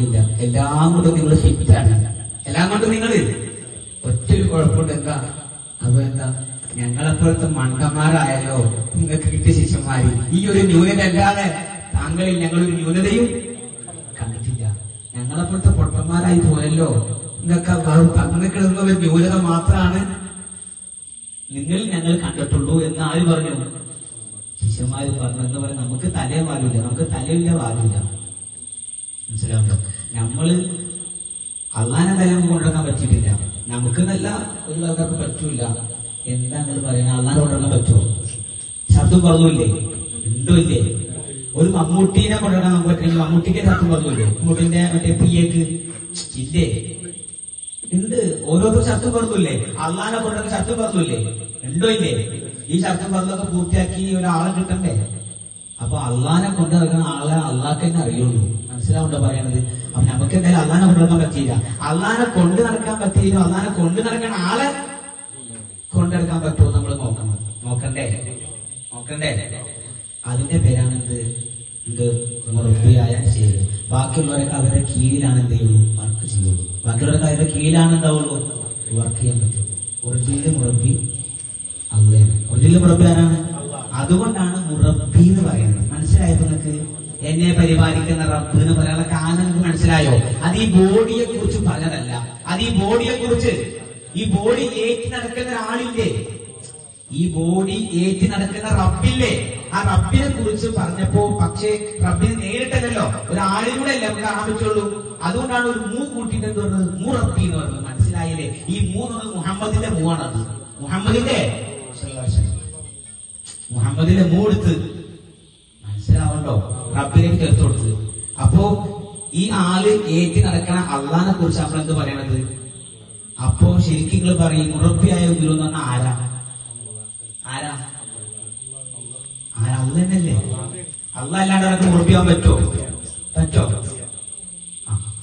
ഇല്ല, എല്ലാം കൊണ്ടും നിങ്ങൾ ഫിറ്റാണ്, എല്ലാം കൊണ്ടും നിങ്ങൾ ഒറ്റൊരു കുഴപ്പമുണ്ട്. എന്താ? അപ്പൊ എന്താ? ഞങ്ങളെപ്പോഴത്തെ മണ്ടന്മാരായല്ലോ നിങ്ങൾക്ക് കിട്ടിയ ശിഷ്യന്മാര്. ഈ ഒരു ന്യൂനത അല്ലാതെ താങ്കളിൽ ഞങ്ങളൊരു ന്യൂനതയും കണ്ടിട്ടില്ല. ഞങ്ങളെപ്പോഴത്തെ പൊട്ടന്മാരായി പോയല്ലോ, നിങ്ങൾക്ക് തന്നിക്കിടുന്ന ഒരു ന്യൂനത മാത്രമാണ് നിങ്ങളിൽ ഞങ്ങൾ കണ്ടിട്ടുള്ളൂ എന്ന് ആര് പറഞ്ഞു? ശിഷ്യന്മാര് പറഞ്ഞു. എന്ന് പറയാൻ നമുക്ക് തലേ വാലില്ല, നമുക്ക് തലയില്ല വാലില്ല. മനസ്സിലാവുണ്ടോ? നമ്മള് അള്ളാനെ തല കൊണ്ടുവരാൻ പറ്റിയിട്ടില്ല, നമുക്ക് നല്ല ഒരു ആൾക്കാർക്ക് പറ്റൂല. എന്താ നിങ്ങൾ പറയുന്നത്? അള്ളാനെ കൊണ്ടുവരാൻ പറ്റുമോ? ശബ്ദം പറഞ്ഞില്ലേ? ഉണ്ടോ ഇല്ലേ? ഒരു മമ്മൂട്ടീനെ കൊണ്ടുവരാൻ നമുക്ക് പറ്റില്ലെങ്കിൽ മമ്മൂട്ടിക്ക് ശബ്ദം പറഞ്ഞില്ലേ? മമ്മൂട്ടിന്റെ മറ്റേ പിയേക്ക് ഇല്ലേ? ഉണ്ട്. ഓരോരുത്തർ ശബ്ദം പറഞ്ഞില്ലേ? അള്ളാനെ കൊണ്ടുവരാൻ ശബ്ദം പറഞ്ഞില്ലേ? ഉണ്ടോ ഇല്ലേ? ഈ ശബ്ദം പറഞ്ഞൊക്കെ പൂർത്തിയാക്കി ഒരാളെ കിട്ടണ്ടേ? അപ്പൊ അള്ളാനെ കൊണ്ടിറങ്ങുന്ന ആളെ അള്ളാഹ്ക്ക് തന്നെ അറിയുള്ളൂ. മനസ്സിലാവുണ്ടോ പറയണത്? അപ്പൊ നമുക്ക് എന്തായാലും അള്ളാനെ കൊണ്ടുനടക്കാൻ പറ്റിയില്ല. അള്ളാനെ കൊണ്ട് നടക്കാൻ പറ്റിയില്ല. അള്ളാനെ കൊണ്ട് നടക്കുന്ന ആളെ കൊണ്ടെടുക്കാൻ പറ്റുമോ നമ്മൾ നോക്കണം. നോക്കണ്ടേ? അതിന്റെ പേരാണ് എന്ത് മുറബിയായ ശരി. ബാക്കിയുള്ളവരൊക്കെ അവരുടെ കീഴിലാണ് എന്ത് ചെയ്യുള്ളൂ? വർക്ക് ചെയ്യുള്ളൂ. ബാക്കിയുള്ളവരൊക്കെ അവരുടെ കീഴിലാണ് എന്താവുള്ളൂ? വർക്ക് ചെയ്യാൻ പറ്റും. ഒറിജിനൽ മുറബി അള്ളയാണ്. ഒറിജിനൽ മുറബി ആരാണ്? അതുകൊണ്ടാണ് മുറബി എന്ന് പറയുന്നത്. മനസ്സിലായോ നിങ്ങൾക്ക്? എന്നെ പരിപാലിക്കുന്ന റബ്ബ് എന്ന് പറയാനുള്ള കാരണം നിങ്ങൾക്ക് മനസ്സിലായോ? അത് ഈ ബോഡിയെ കുറിച്ച് പറഞ്ഞതല്ല. അത് ഈ ബോഡിയെ കുറിച്ച്, ഈ ബോഡി ഏറ്റി നടക്കുന്ന ഒരാളില്ലേ, ഈ ബോഡി ഏറ്റി നടക്കുന്ന റബ്ബില്ലേ, ആ റബ്ബിനെ കുറിച്ച് പറഞ്ഞപ്പോ, പക്ഷേ റബ്ബിനെ നേരിട്ടല്ലോ, ഒരാളിലൂടെ അല്ലേ നമുക്ക് കാണാൻ പറ്റുള്ളൂ. അതുകൊണ്ടാണ് ഒരു മൂ കൂട്ടിയിട്ട് എന്ത് പറഞ്ഞത്? മുറബി എന്ന് പറഞ്ഞത്. മനസ്സിലായില്ലേ? ഈ മൂന്ന് മുഹമ്മദിന്റെ മൂവാണത്. മുഹമ്മദിന്റെ മൂടുത്ത് മനസ്സിലാവണ്ടോ? റബ്ബിലേക്ക് ചേർത്ത് കൊടുത്തത്. അപ്പോ ഈ ആള് ഏറ്റി നടക്കണ അള്ളാനെ കുറിച്ച് നമ്മൾ എന്ത് പറയണത്? അപ്പോ ശരിക്കും നിങ്ങൾ പറയും മുറബിയായ ഗുരു എന്ന് പറഞ്ഞാൽ ആരാ? അള്ള തന്നെയല്ലേ? അള്ള അല്ലാണ്ട് അവർക്ക് മുറബിയാൻ പറ്റോ?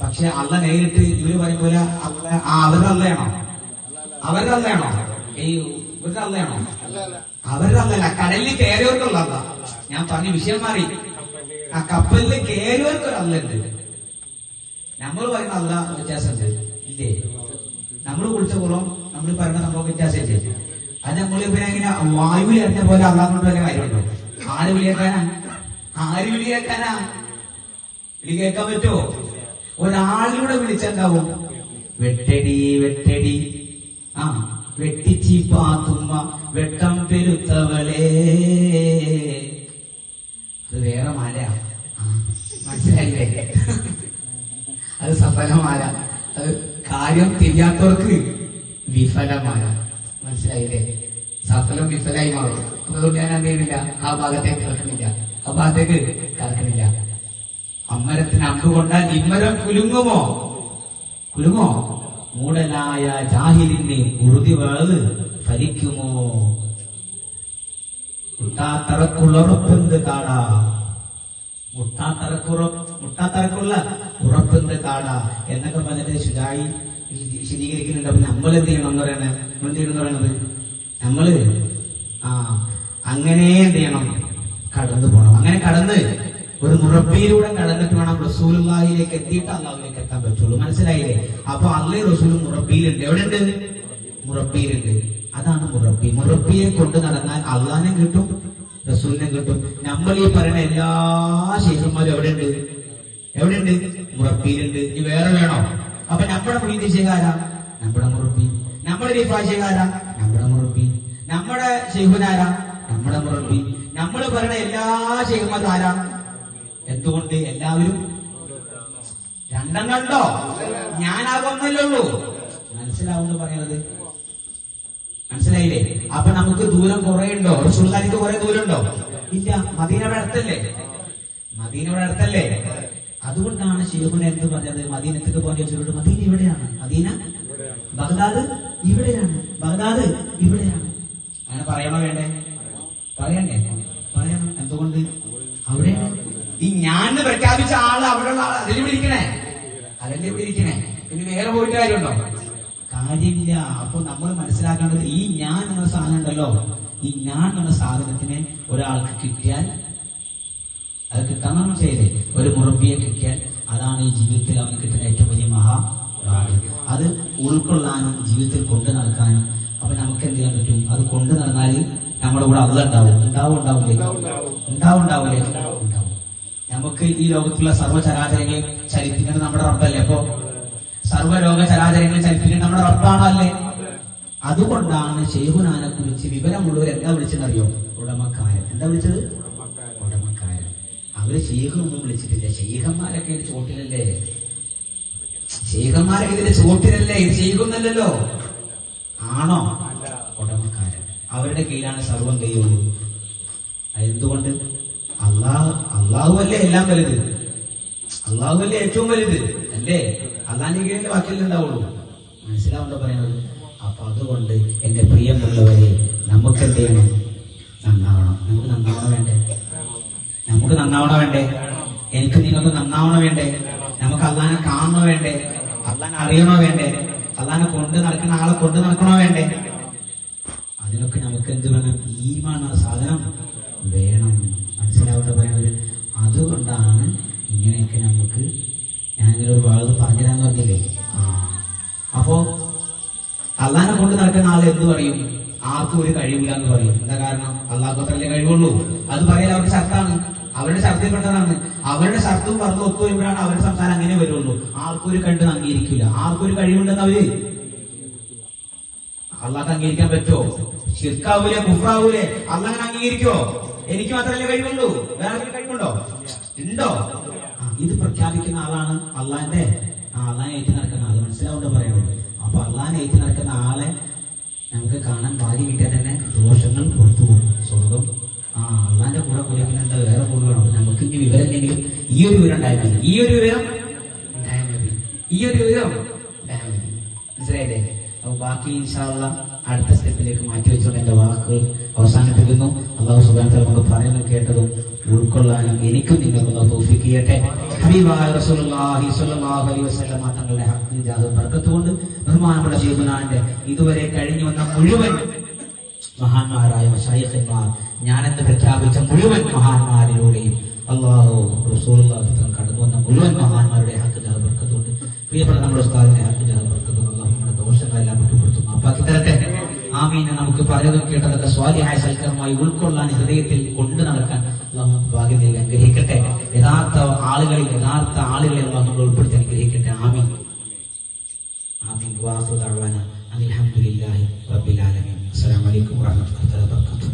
പക്ഷെ അള്ള നേരിട്ട് ഇവര് പറയും പോലെ അവരുടെ അള്ളയാണോ? ഈ ഇവരുടെ അള്ളയാണോ? അവരുടെ അല്ലല്ല, കടലിൽ കയറിയവർക്കുള്ള അല്ല. ഞാൻ പറഞ്ഞ വിഷയം മാറി. ആ കപ്പലിൽ കയറിയവർക്കൊരു അല്ലുണ്ട്. നമ്മൾ പറയുന്ന അല്ല വ്യത്യാസമുണ്ട് ഇല്ലേ? നമ്മൾ കുളിച്ച കുളം നമ്മൾ പറയുന്ന സംഭവം വ്യത്യാസമില്ലേ? അത് നമ്മൾ ഇവരെ ഇങ്ങനെ വായുവിൽ എറിഞ്ഞ പോലെ അള്ളാഹ് കൊണ്ട് വല്ല കാര്യമുണ്ടോ? ആര് വിളിയേക്കാനാ? വിളി കേൾക്കാൻ പറ്റുമോ? ഒരാളിലൂടെ വിളിച്ചെന്താവും? വെട്ടടി വെട്ടിച്ചിപ്പാത്തുമ്മ വെട്ടം പെരുത്തവളേ. അത് വേറെ മാല. മനസ്സിലായില്ലേ? അത് സഫലമാല. അത് കാര്യം തിരിയാത്തവർക്ക് വിഫലമാല. മനസ്സിലായില്ലേ? സഫലം വിഫലായി മാറും. അതുകൊണ്ട് ഞാൻ എന്ത് ചെയ്യുന്നില്ല? ആ ഭാഗത്തേക്ക് കടക്കണില്ല. അമ്മരത്തിന് അമ്പ് കൊണ്ടാൽ ഇമ്മരം കുലുങ്ങുമോ? മൂടനായ ജാഹിലിന് ഉറുതി വേള് ഫലിക്കുമോ? മുട്ടാത്തറക്കുള്ള കാടാ, മുട്ടാത്തറക്കുള്ള ഉറപ്പെന്ത് കാടാ എന്നൊക്കെ പറഞ്ഞിട്ട് ശുചായി വിശദീകരിക്കുന്നുണ്ട്. അപ്പൊ നമ്മൾ എന്ത് ചെയ്യണം എന്ന് പറയണത്? നമ്മള് അങ്ങനെ എന്ത് ചെയ്യണം? കടന്നു പോകണം. അങ്ങനെ കടന്ന് ഒരു മുറബിയിലൂടെ കടന്നിട്ട് വേണം റസൂലുള്ളാഹിയിലേക്ക് എത്തിയിട്ട് അള്ളാഹുവിലേക്ക് എത്താൻ പറ്റുള്ളൂ. മനസ്സിലായില്ലേ? അപ്പൊ അള്ളാഹ് റസൂലും മുറബിയിലുണ്ട്. എവിടെയുണ്ട്? മുറബിയിലുണ്ട്. അതാണ് മുറബി. മുറബിയെ കൊണ്ട് നടന്നാൽ അള്ളാഹിനെ കിട്ടും, റസൂലിനെ കിട്ടും. നമ്മൾ ഈ പറയുന്ന എല്ലാ ശേഖന്മാരും എവിടെയുണ്ട്? മുറബിയിലുണ്ട്. ഇനി വേറെ വേണോ? അപ്പൊ നമ്മുടെ പ്രീതിശേഖാരാ? നമ്മുടെ മുറബി. നമ്മുടെ റിഫാശേഖാരാ? നമ്മുടെ മുറബി. നമ്മുടെ ശൈഖുനാരാ? നമ്മുടെ മുറബി. നമ്മൾ പറയുന്ന എല്ലാ ശൈഖന്മാരും ആരാ? എന്തുകൊണ്ട്? എല്ലാവരും രണ്ടെണ്ണുണ്ടോ? ഞാനാകൊന്നല്ലേ ഉള്ളൂ. മനസ്സിലാവുന്നു പറയുന്നത്? മനസ്സിലായില്ലേ? അപ്പൊ നമുക്ക് ദൂരം കുറെ ഉണ്ടോ? റസൂലുള്ളാഹിക്ക് കുറെ ദൂരം ഉണ്ടോ? ഇല്ല. മദീനയുടെ അടുത്തല്ലേ? അതുകൊണ്ടാണ് ശൈഖുന എന്ത് പറഞ്ഞത്? മദീനത്തേക്ക് പോകാൻ ചോദിച്ചവരോട് മദീന ഇവിടെയാണ്, മദീന ബഗ്ദാദ് ഇവിടെയാണ്, ബഗ്ദാദ് ഇവിടെയാണ്. അങ്ങനെ പറയണോ വേണ്ടേ? പറയണം. എന്തുകൊണ്ട്? അവിടെയാണ്. ഈ ഞാൻ പ്രഖ്യാപിച്ച ആള് അവിടെയുള്ള ആള് അതല്ലേ വിളിക്കണേ. പിന്നെ വേറെ പോയിട്ട് കാര്യമുണ്ടോ? കാര്യമില്ല. അപ്പൊ നമ്മൾ മനസ്സിലാക്കേണ്ടത് ഈ ഞാൻ എന്ന സാധനം ഉണ്ടല്ലോ, ഈ ഞാൻ എന്ന സാധനത്തിനെ ഒരാൾക്ക് കിട്ടിയാൽ അത് കിട്ടാൻ നമ്മൾ ചെയ്തേ. ഒരു മുറബിയെ കിട്ടിയാൽ അതാണ് ഈ ജീവിതത്തിൽ അവന് കിട്ടുന്ന ഏറ്റവും വലിയ മഹാഭാഗ്യം. അത് ഉൾക്കൊള്ളാനും ജീവിതത്തിൽ കൊണ്ടു നടക്കാനും. അപ്പൊ നമുക്ക് എന്ത് ചെയ്യാൻ പറ്റും? അത് കൊണ്ടു നടന്നാൽ നമ്മുടെ കൂടെ അള്ളാഹ് ഉണ്ടാവില്ലേ? ഉണ്ടാവും. നമുക്ക് ഈ ലോകത്തുള്ള സർവ്വചരാചരങ്ങളെ ചലിപ്പിക്കുന്നത് നമ്മുടെ റബ്ബല്ലേ? അപ്പൊ സർവ്വലോക ചരാചരങ്ങളെ ചലിപ്പിക്കുന്നത് നമ്മുടെ റബ്ബാണോ അല്ലേ? അതുകൊണ്ടാണ് ശൈഖുനാനെ കുറിച്ച് വിവരമുള്ളവർ എന്താ വിളിച്ചെന്നറിയോ? ഉടമക്കാരൻ. എന്താ വിളിച്ചത്? ഉടമക്കാരൻ. അവര് ശൈഖൊന്നും വിളിച്ചിട്ടില്ല. ശൈഖന്മാരൊക്കെ ഇത് ചോട്ടിലല്ലേ? ശൈഖന്മാരൊക്കെ ഇതിന്റെ ചോട്ടിലല്ലേ? ഇത് ശൈഖൊന്നല്ലല്ലോ. ആണോ? ഉടമക്കാരൻ. അവരുടെ കീഴിലാണ് സർവം ചെയ്യുള്ളൂ. എന്തുകൊണ്ട്? അള്ളാഹുവല്ലേ എല്ലാം വലുത്. അള്ളാഹുവല്ലേ ഏറ്റവും വലുത് അല്ലേ? അള്ളാഹിന്റെ കീഴിൽ വാക്കിൽ ഉണ്ടാവുള്ളൂ. മനസ്സിലാവുണ്ടോ പറയുന്നത്? അപ്പൊ അതുകൊണ്ട് എന്റെ പ്രിയമുള്ളവരെ, നമുക്ക് എന്ത് ചെയ്യണം? നന്നാവണം. നമുക്ക് നന്നാവണം വേണ്ടേ? എനിക്ക് നിങ്ങൾക്ക് നന്നാവണം വേണ്ടേ? നമുക്ക് അള്ളാഹിനെ കാണണോ വേണ്ടേ? അള്ളാഹിനെ അറിയണോ വേണ്ടേ? അള്ളാഹിനെ കൊണ്ട് നടക്കുന്ന ആളെ കൊണ്ട് നടക്കണോ വേണ്ടേ? അതിനൊക്കെ നമുക്ക് എന്ത് വേണം? ഈമാൻ എന്ന സാധനം വേണം. മനസ്സിലാവട്ടെ പറയുന്നത്? അതുകൊണ്ടാണ് ഇങ്ങനെയൊക്കെ നമുക്ക് ഞാനിങ്ങനെ ഒരു വാഴ പറഞ്ഞുതരാന്ന് പറഞ്ഞില്ലേ? അപ്പോ അള്ളാഹിനെ കൊണ്ട് നടക്കുന്ന ആൾ എന്ത് പറയും? ആർക്കും ഒരു കഴിവില്ല എന്ന് പറയും. എന്താ കാരണം? അള്ളാഹു അത്രല്ലേ കഴിവുള്ളൂ. അത് പറയാൻ അവരുടെ ഷർത്താണ്, അവരുടെ ഷർത്തിൽപ്പെട്ടതാണ്. അവരുടെ ഷർത്തും പറഞ്ഞു ഒത്തു വരുമ്പോഴാണ് അവരുടെ സംസാരം അങ്ങനെ വരുള്ളൂ. ആർക്കും ഒരു കണ്ട് അംഗീകരിക്കില്ല. ആർക്കും ഒരു കഴിവുണ്ടെന്ന് അവര് അള്ളാഹ് അംഗീകരിക്കാൻ പറ്റുമോ? ശിർക്കാവൂലേ? കുഫ്റാവൂലേ? അള്ളാഹ് അംഗീകരിക്കോ? എനിക്ക് മാത്രമല്ലേ കഴിവുള്ളൂ, വേറെ കഴിവുണ്ടോ? ഉണ്ടോ? ഇത് പ്രഖ്യാപിക്കുന്ന ആളാണ് അള്ളാഹിനെ ഏറ്റ് നടക്കുന്ന ആള്. മനസ്സിലാവുണ്ടോ പറയുന്നത്? അപ്പൊ അള്ളാഹിനെ ഏറ്റ് നടക്കുന്ന ആളെ നമുക്ക് കാണാൻ ഭാഗ്യം കിട്ടിയാൽ തന്നെ ദോഷങ്ങൾ പുറത്തു പോകും. സ്വർഗം അള്ളാഹിന്റെ കൂടെ കൂടി പിന്നെ എന്താ വേറെ കൂടെ വേണം? നമുക്ക് ഇനി വിവരം ഇല്ലെങ്കിലും ഈ ഒരു വിവരം ഉണ്ടായാൽ മതി. മനസ്സിലായില്ലേ? അപ്പൊ ബാക്കി ഇൻഷാ അല്ലാഹ് അടുത്ത സ്റ്റെപ്പിലേക്ക് മാറ്റിവെച്ചുകൊണ്ട് എന്റെ വാക്കുകൾ അവസാനിപ്പിക്കുന്നു. അല്ലാഹു സുബ്ഹാനഹു വ തആല നമുക്ക് പറയുന്നത് കേട്ടതും ഉൾക്കൊള്ളാനും എനിക്കും നിങ്ങൾക്കും തൗഫീഖ് ചെയ്യട്ടെ. ഹബീബായ റസൂലുള്ളാഹി സ്വല്ലല്ലാഹു അലൈഹി വസല്ലം തങ്ങളുടെ ഹഖ് ജാഹ് ബർക്കത്ത് കൊണ്ട് ബഹുമാനപ്പെട്ട ശൈഖുനാന്റെ ഇതുവരെ കഴിഞ്ഞു വന്ന മുഴുവൻ മഹാന്മാരായ മശായിഖന്മാർ, ഞാനെന്ന് പ്രഖ്യാപിച്ച മുഴുവൻ മഹാന്മാരിലൂടെയും അല്ലാഹു റസൂലുള്ളാഹി തങ്ങൾ കടന്നു വന്ന മുഴുവൻ മഹാന്മാരുടെ ഹഖ് ജാഹ് ബർക്കത്ത് കൊണ്ട് പ്രിയപ്പെട്ട നമ്മുടെ ഉസ്താദിന്റെ ഹഖ് ജാഹ് ബർക്കത്ത് കൊണ്ട് അല്ലാഹു നമ്മുടെ ദോഷങ്ങളെല്ലാം വിട്ടുപുറത്തു മാപ്പാക്കി തരട്ടെ. ആമീൻ. നമുക്ക് പറഞ്ഞതും കേട്ടതൊക്കെ സ്വാലിഹായ സൽക്കരമായി ഉൾക്കൊള്ളാൻ ഹൃദയത്തിൽ കൊണ്ടു നടക്കാൻ അല്ലാഹു ഭാഗ്യം നൽകി അനുഗ്രഹിക്കട്ടെ. യഥാർത്ഥ ആളുകളെ അല്ലാഹു നമ്മൾ ഉൾപ്പെടുത്തി അനുഗ്രഹിക്കട്ടെ. ആമീൻ. വാഖിറു ദഅ്വാനാ അൽഹംദുലില്ലാഹി റബ്ബിൽ ആലമീൻ. അസ്സലാമു അലൈക്കും വറഹ്മത്തുള്ളാഹി വബറകാതുഹു.